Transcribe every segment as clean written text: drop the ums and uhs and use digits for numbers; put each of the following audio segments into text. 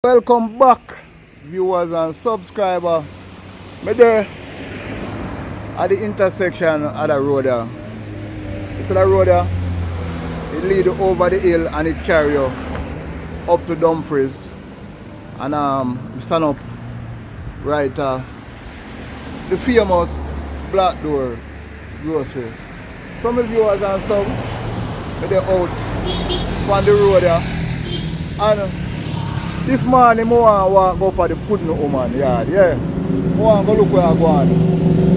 Welcome back, viewers and subscribers. Me there at the intersection of the road there. It's the road there. It leads over the hill and it carry you up to Dumfries. And we stand up right the famous Black Door grocery. Some of viewers and some they're out on the road there. And this morning, I want to walk up at the pudding woman yard, yeah. I want to go look where I go on.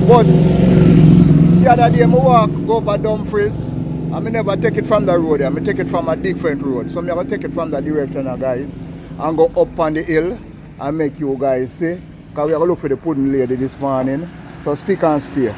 But the other day, I go up at Dumfries, and I never take it from the road, I take it from a different road. So I'm going to take it from that direction, guys, and go up on the hill and make you guys see. Because we are going to look for the pudding lady this morning. So stick and stay.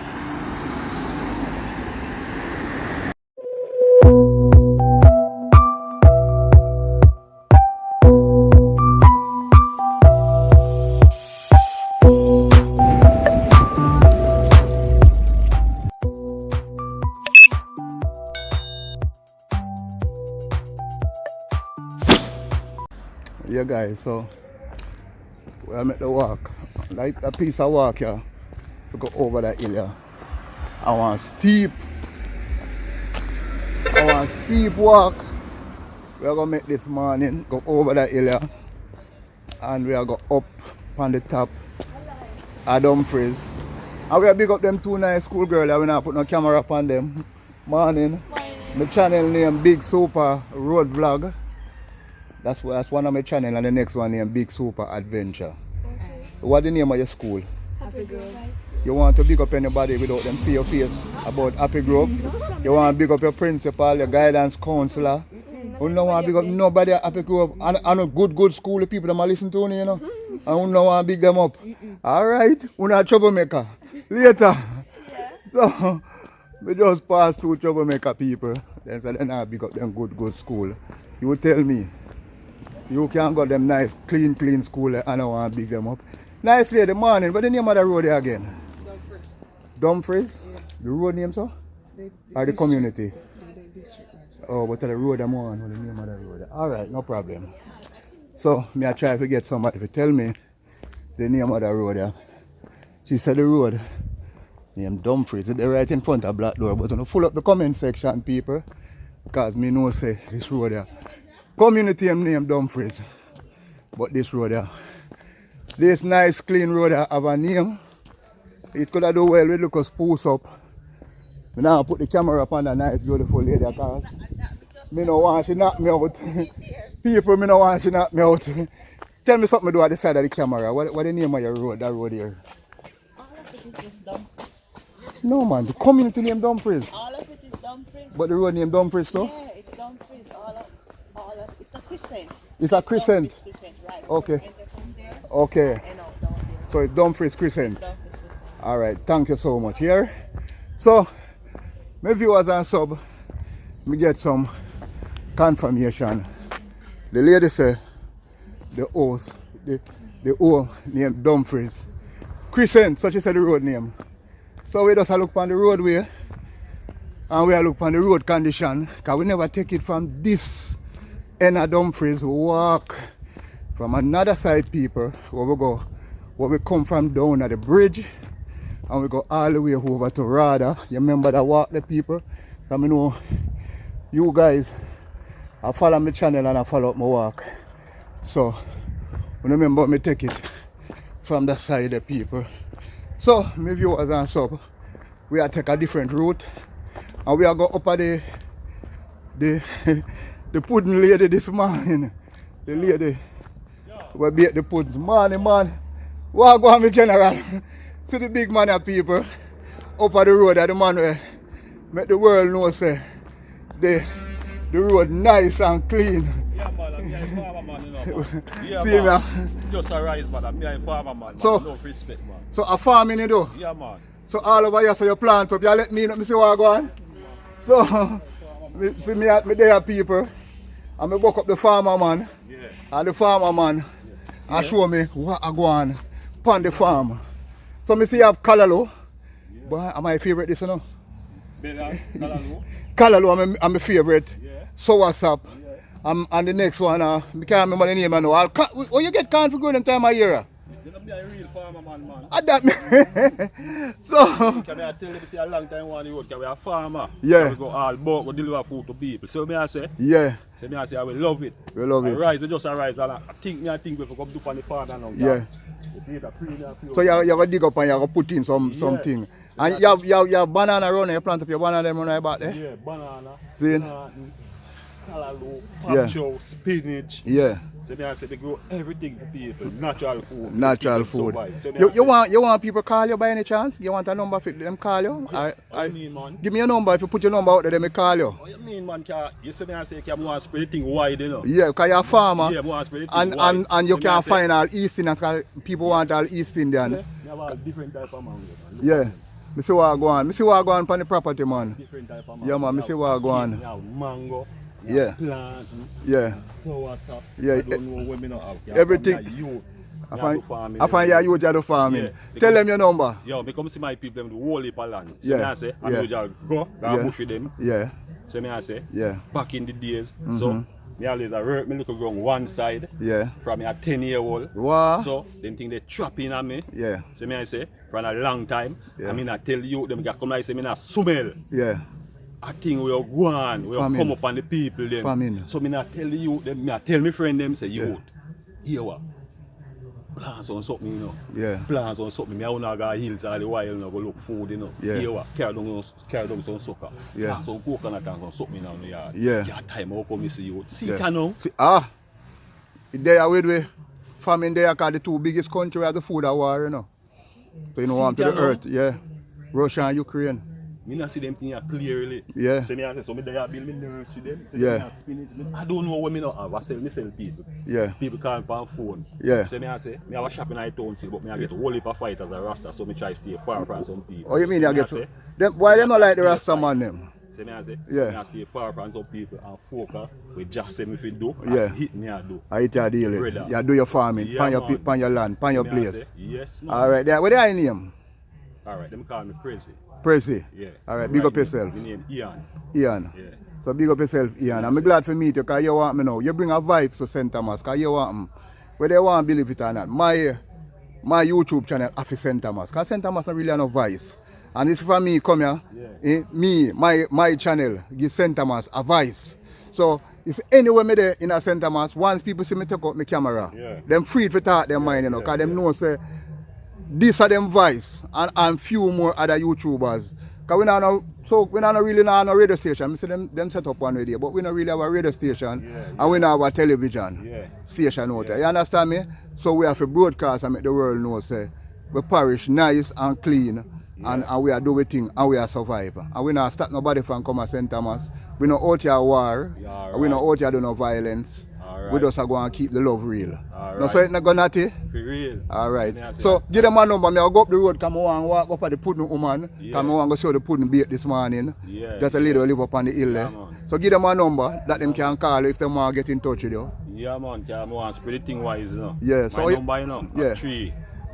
Yeah guys, so we are at the walk, like a piece of walk here, to go over that hill here. I want steep walk. We are going to make this morning, go over that hill here, and we are going up on the top of Dumfries. And we are big up them two nice school girls that we not put no camera upon them. Morning. My channel name Big Super Road Vlog. That's one of my channel, and the next one named Big Super Adventure. Okay. What's the name of your school? Happy Grove. You want to big up anybody without them see your face about Happy Grove? You want to big up your principal, your guidance counselor? You don't want to big up nobody at Happy Grove? And a good school, the people that are listening to you, you know? And you don't want to big them up? Alright, you're not a troublemaker. Later. Yeah. So, we just pass through troublemaker people. Then say they not big up them good school. You tell me. You can go them nice, clean school and I want to big them up. Nice lady morning, but the name of the road there again? Dumfries. Dumfries? Yeah. The road name so? Or the community? The district. Oh, but the road I'm on, what the name of the road? Alright, no problem. So, I try to get somebody to tell me the name of the road there. She said the road named Dumfries. They're right in front of Black Door, but I'm going to full up the comment section, people. Because me know say this road there. Community named Dumfries, but this road here, this nice clean road here have a name. It could have done well with look a spruce up. I now put the camera up on that nice beautiful lady because me no want she knock me out. People me no want she knock me out. Tell me something to do at the side of the camera. What the name of your road, that road here? All of it is just Dumfries. No man, the community named Dumfries. All of it is Dumfries. But the road named Dumfries though? Yeah, it's Dumfries. It's a crescent. It's a crescent? Crescent, right. Okay. There, okay. So it's Dumfries Crescent. Alright, thank you so much here. So, my viewers and sub, me get some confirmation. The lady said the house, the home named Dumfries Crescent, so she said the road name. So we just look on the roadway and we look on the road condition because we never take it from this end of Dumfries. We walk from another side, people, where we come from down at the bridge and we go all the way over to Rada. You remember that walk, the people? I know you guys I follow my channel and I follow up my walk. So remember me take it from the side, the people. So my viewers and sub, we are take a different route and we are go up at the pudding lady this morning. The lady will be at the pudding. Morning man. Walk on me general. See the big man of people up at the road at the man where make the world know say the road nice and clean. Yeah man, I'm a farmer man, you know. Yeah, see man. Just a rise man, I'm a farmer man. So, no respect man. So a farming you do? Yeah man. So all over here so you plant up, you let me know, me see what I go on. So see me at me there people. And I woke up the farmer man, yeah. And the farmer man and show me what I go on the farm. So I see you have Callaloo, yeah. But my favorite this, you know. Callaloo? Callaloo, I'm my favorite. Yeah. So what's up? Yeah. And the next one, I can't remember the name I know. Oh, you get corn for good in time of year? You know, me a real farmer, man. That so. Can I tell you, see a long time on the road, can we a farmer? Yeah. Can we go all about, we deliver food to people. So me I say, Yeah. so me I say, I will love it. We love it. Rise, we just arise, and I think we come do on the farm now. Yeah. You see it, a premium. So you're going to dig up and you're going to put in something. And you have banana around there, you plant up your banana them right back there? Yeah, banana, see? cantaloupe, pumpkin, spinach. Yeah. So me I say they grow everything for people, natural food. Natural food. So You want people call you by any chance? You want a number for them call you? What you mean, man? Give me a number. If you put your number out there, they may call you. What you mean, man? You see me I say you want to spread the thing wide, you know? Yeah, because you're a farmer. Yeah, want to spread the thing wide. And you can find all East Indians because people want all East Indian. You have all different type of mango, man. Yeah. I see what I go on. I see what I go on on the property, man. Different type of mango. Yeah, man. I see what I go on. You have mango. Yeah. Plant. Yeah. Soursop. Yeah. I don't know what me not have. Everything. I find you do farming. Yeah. Tell them your number. Yo, me come see my people, them do whole heap of land. So Yeah. me I say, I know you go bush with them. Yeah. So me I say, Yeah. back in the days, so me always work me little ground one side. Yeah. From me a 10-year-old. Wow. So them think they trapping on me. Yeah. So me I say, for a long time, Yeah. I mean I tell you, them get come like say me not smell. Yeah. I think we are going, we are Famine. come up on the people them. Famine. So me not tell you, them, me tell me friend them say, Yeah. you here what? Plans on something, you know. Yeah. Plans on something. Me I wanna go hills all the while, you know, go look food, you know. Yeah. Here what? Carry down some sucker. Yeah. Some coconut and some something now in the yard. Yeah. That time how come me see you? See Yeah. it now. See, they are with we. Famine there because the two biggest countries have the food at war, you know. So you know want to the earth, yeah. Russia and Ukraine. Me not see them things clearly. Yeah. So me I say, so me there build me nursery them. So Yeah. me spinach. I don't know what me not have. I sell people. Yeah. People call me on phone. Yeah. So me I say, me have a shop in town still, but me I get a whole heap of fight as a Rasta, so me try to stay far from some people. Oh, you mean so you me get I say, them? Why they not like the Rasta man them? So me I say, Yeah. me I stay far from some people and focus with just say me if you do, Yeah. and hit me I do. I hit your deal. Brother. You do your farming, Yeah, pan your man. pan your land, pan your So me I place. say, yes, man. Alright, what are your name? Alright, them call me crazy. Prezi. Yeah. Alright, big up name- yourself. My name Ian. Ian. Yeah. So big up yourself, Ian. I'm glad to meet you because you want me now. You bring a vibe to St. Thomas because you want me. Whether you want to believe it or not. My YouTube channel after St. Thomas. Because St. Thomas not really have no voice. And it's for me come here. Yeah. My channel give St. Thomas a voice. So if anywhere me there in a St. Thomas, once people see me take out my camera, Yeah. them free to talk their mind, you know, because them know say this are them voice and few more other YouTubers. Because we not really have no radio station. I say them set up one radio, but we don't really have a radio station and we don't have a television station out there. You understand me? So we have to broadcast and make the world know say we parish nice and clean and we are doing things and we are survive. And we not stop nobody from come to St. Thomas. We not out here war. Yeah, We not out here do no violence. Alright. We just are going to keep the love real. Alright. No, so it's not gonna be. For real. Alright. So me I say, So give them a number. I'll go up the road because I want to walk up at the pudding woman. Because Yeah. I want to show the pudding bake this morning. Yeah, Just a lady who live up on the hill there. man. So give them a number that them can call you if they want to get in touch with you. Yeah, man, I want to spread the thing wise, you know. Yeah, My so it- number, you know, yeah.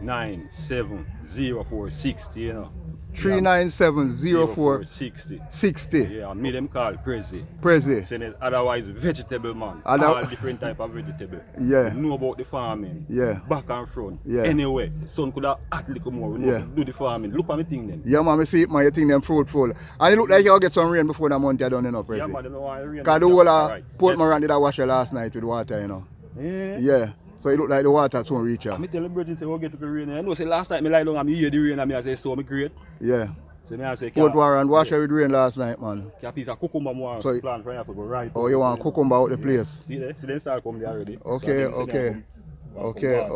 3970460, you know. 3970460. 60. Yeah, me them call crazy. Prezi. Saying it otherwise vegetable man. Other- All different type of vegetable. Yeah. We know about the farming. Yeah. Back and front. Yeah. Anyway, son could have act little more. We know Yeah. to do the farming. Look at me thing then. Yeah, man, I see it, man. You think them fruitful. And it look like you'll get some rain before the month you're done, you know, Yeah, Prezi. man, they don't want to rain. Because the whole of Alright. Port Yes. Moran did I wash it last night with water, you know. Yeah. Yeah. So it look like the water soon reach her. I tell them brethren say we'll get to the rain. I know say last night me lie down and me hear the rain and me I say so me great. Yeah. So me I say Port Warren wash it with rain last night, man. a piece of cucumber more So- plant for you to go right. Oh, you want cucumber out the place? See there? See them start come there already. Okay, So I think okay. say they come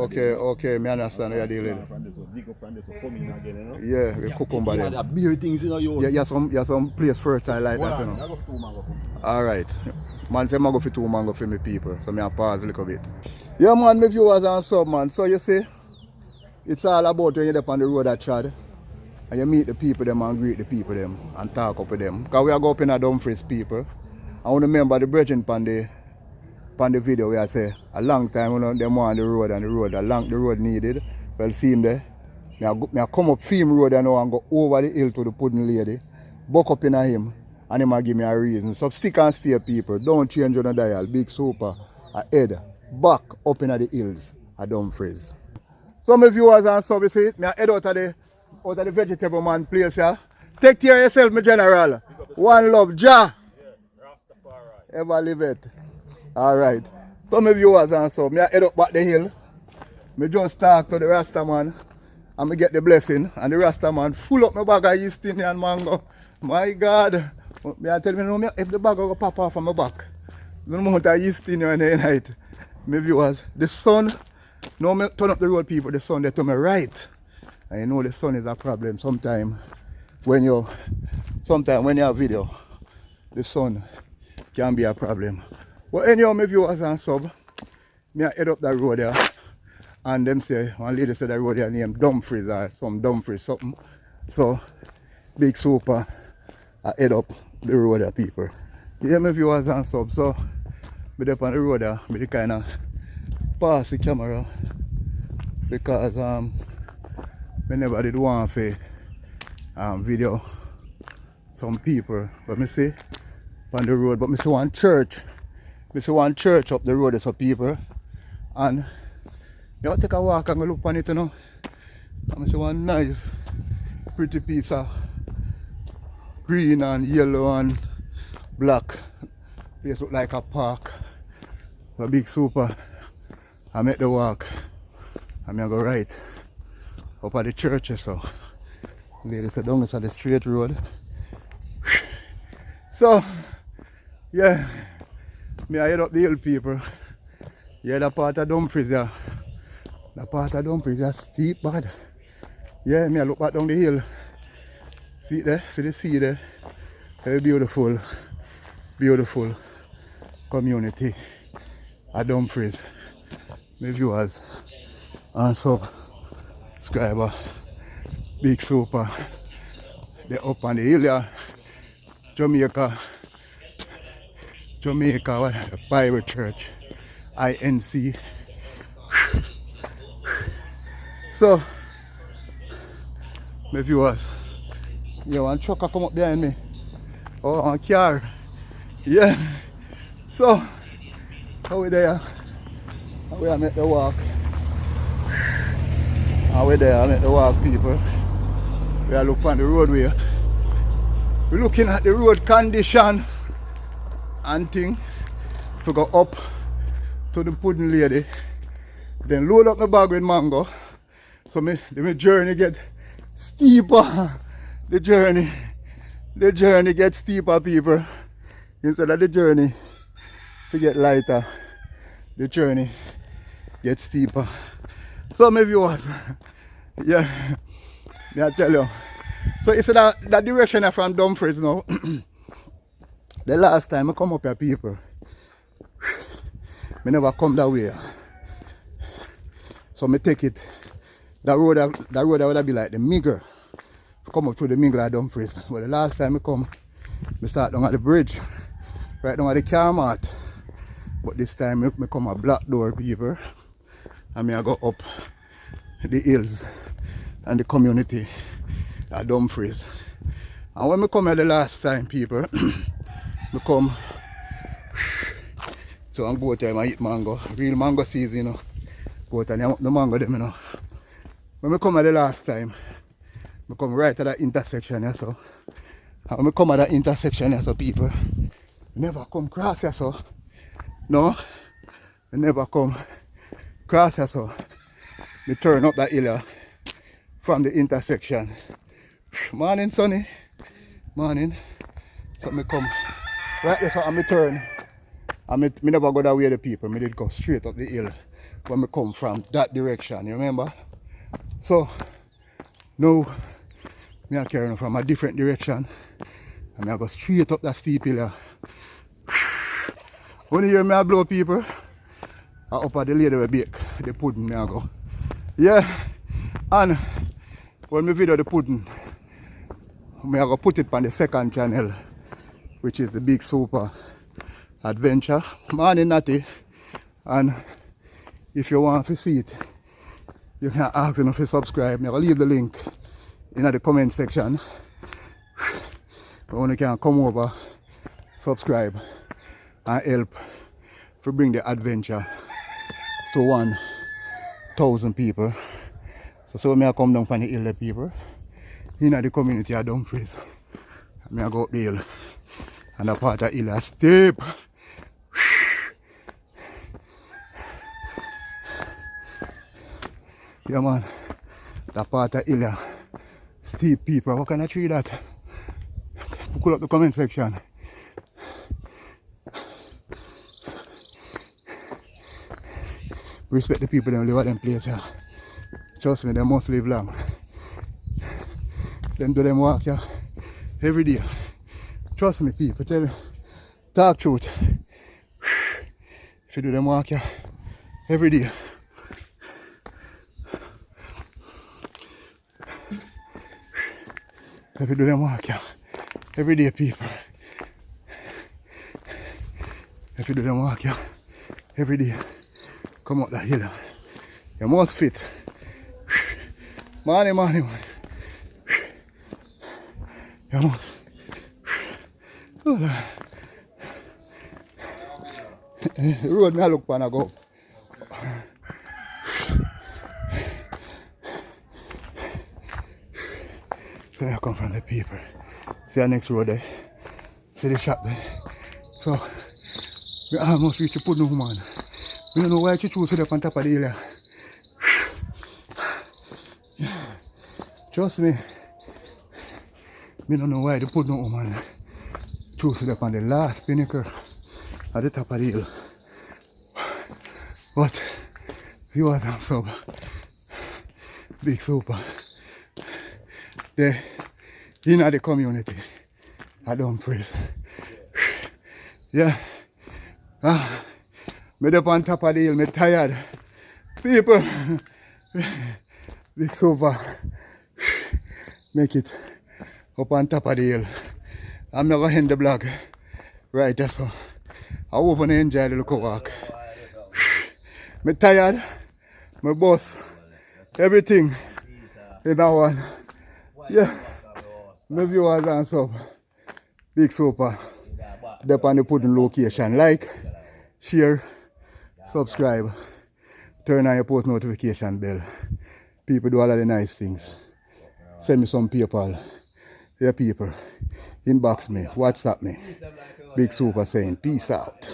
back. Okay. Me understand how you're dealing. From this one, dig up from this one, come in again, you know. Yeah, with cucumber Yeah, then. the beer things, you know, you. Yeah, you some place fertile like that, you know. I go for 2 mango. Alright. Man say I go for 2 mango for me people. So me I pause a little bit. Yeah man, my viewers and sub man. So you see, it's all about when you're up on the road at Chad. And you meet the people them and greet the people them and talk up with them. Because we are going up in a Dumfries people. I want to remember the brethren on the video where I say a long time when them on the road and the road needed. Well see him there. Me I come up Fim Road and now and go over the hill to the pudding lady. Buck up in him and him a give me a reason. So stick and stay, people. Don't change on the dial. Big Super, a head, back up in the hills at Dumfries. Some of viewers and sub, you see it, me a head out of the vegetable man place here. Take care of yourself, my general. One love, Ja. Ever live it. Alright. Some of viewers and sub, me a head up back the hill. Me just talk to the Rasta man and me get the blessing. And the Rasta man full up my bag of yeastin and mango. My God. Me I tell me, no, if the bag will pop off from my back. No amount of yeastin in the night. My viewers, the sun, no me turn up the road people, the sun they to my right. And you know the sun is a problem sometimes when you have video, the sun can be a problem. But anyhow, my viewers and sub, me I head up that road there. And them say, one lady said the road here named Dumfries or some Dumfries something. So, Big Super, I head up the road there, people. Yeah, my viewers and sub. So, me up on the road there, me kind of pass the camera because me never did want to video some people. But me see on the road, but me see one church. Me see one church up the road, there's some people. And you take a walk and look on it, you know. I see one nice, pretty piece of green and yellow and black. Place look like a park. A Big Super. I make the walk. I'm gonna go right up at the church, so. Lady said, down is at the straight road. So, yeah. Me I head up the hill, people. Yeah, that part of Dumfries, yeah. The part of Dumfries is steep bad. Yeah, me I look back down the hill. See it there? See the sea there? Very beautiful. Beautiful community at Dumfries. My viewers and subscriber. Big Super. They're up on the hill here. Jamaica, what? The Bible Church. INC. So, my viewers, yeah, one trucker come up behind me. Oh, one car. Yeah. So, how we there? How we make the walk? How we there? I make the walk, people. We are looking on the roadway. We're looking at the road condition and thing to go up to the pudding lady. Then load up my bag with mango. So my journey get steeper. The journey gets steeper, people. Instead of the journey to get lighter, the journey gets steeper. So my viewers, yeah, I tell you. So it's that direction from Dumfries now. The last time I come up here, people, I never come that way. So I take it. That road would be like the Migger. Come up through the Migger at Dumfries. But the last time I come, I start down at the bridge. Right down at the car mart. But this time I come a black door, people. And I go up the hills and the community at Dumfries. And when I come here the last time, people, I come. So I'm go time I eat mango. Real mango season, you know. Go time I the mango them, you know. When I come here the last time, I come right at that intersection here, so. And when I come at that intersection here, so people, I never come cross here, so. No, I never come cross here, so. I turn up that hill here from the intersection. Morning, Sonny. Morning. So I come right there, so I turn. And I never go that way the people. I did go straight up the hill when I come from that direction, you remember? So now I carry from a different direction and I go straight up that steep hill. When you hear me I blow, people, I up at the lady we bake the pudding me I go. Yeah, and when we video the pudding, I go put it on the second channel, which is the Big Super Adventure. Morning, Natty. And if you want to see it, you can ask them to subscribe. I'll leave the link in the comment section. When you can come over, subscribe, and help to bring the adventure to 1,000 people. So me I come down from the hill, the people, in the community of Dumfries. I go up the hill, and the part of the hill is steep. Yeah man, that part of the hill, steep people. What kind of tree that? Pull up the comment section. Respect the people that live at them place here. Trust me, they must live long. Them do them walk here every day. Trust me, people. Tell me, talk truth. If you do them walk here every day. If you do them walk here every day, people. If you do them walk here every day, come up that hill. You must fit. Money. You must. Oh, Lord. The road me I look pan I go. So I come from the people. See the next road there. See the shop there. So we almost reach the Pudno man. We don't know why you choose to up on top of the hill. Trust me. We don't know why the Pudno man choose to up on the last pinnacle at the top of the hill. But viewers and sub, big super. They in the community at Dumfries. Yeah. Me up on top of the hill, me tired. People, big super. Make it up on top of the hill. I'm never end the vlog right there, so I hope you enjoy the local walk. Me tired, my boss, everything in that one. Yeah, my viewers and sub, big super. Dep on the Pudno location. Like, share, subscribe, turn on your post notification bell. People do all of the nice things. Send me some PayPal. Yeah, people. Inbox me, WhatsApp me. Big super saying peace out.